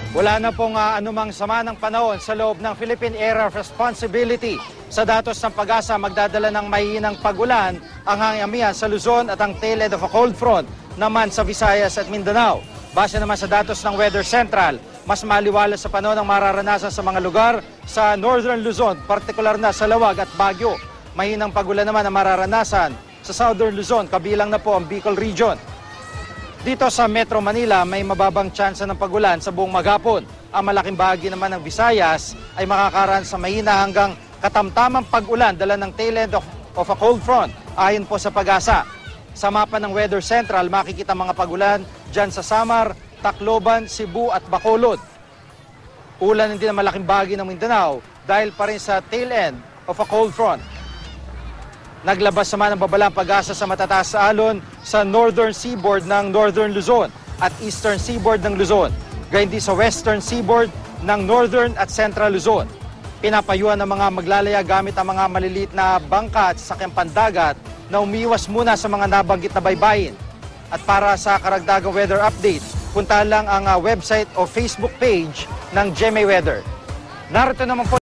Wala na pong anumang sama ng panahon sa loob ng Philippine Area of Responsibility. Sa datos ng Pag-asa, magdadala ng mahihinang pag-ulan ang hangin sa Luzon at ang tail end of a cold front naman sa Visayas at Mindanao. Base naman sa datos ng Weather Central, mas maliwalas sa panahon ang mararanasan sa mga lugar sa Northern Luzon, partikular na sa Lawag at Baguio. Mahinang pag-ulan naman ang mararanasan sa Southern Luzon, kabilang na po ang Bicol Region. Dito sa Metro Manila, may mababang tsansa ng pag-ulan sa buong maghapon. Ang malaking bahagi naman ng Visayas ay makakaroon sa mahina hanggang katamtamang pag-ulan dala ng tail end of a cold front, ayon po sa Pag-asa. Sa mapa ng Weather Central, makikita mga pag-ulan dyan sa Samar, Tacloban, Cebu at Bacolod. Ulan din ang malaking bahagi ng Mindanao dahil pa rin sa tail end of a cold front. Naglabas naman ang babalang Pag-asa sa matataas na alon sa northern seaboard ng Northern Luzon at eastern seaboard ng Luzon. Gayun din sa western seaboard ng Northern at Central Luzon. Pinapayuhan ng mga maglalaya gamit ang mga maliliit na bangka at sasakyang pandagat na umiwas muna sa mga nabanggit na baybayin. At para sa karagdagang weather update, puntahan lang ang website o Facebook page ng GMA Weather. Narito naman po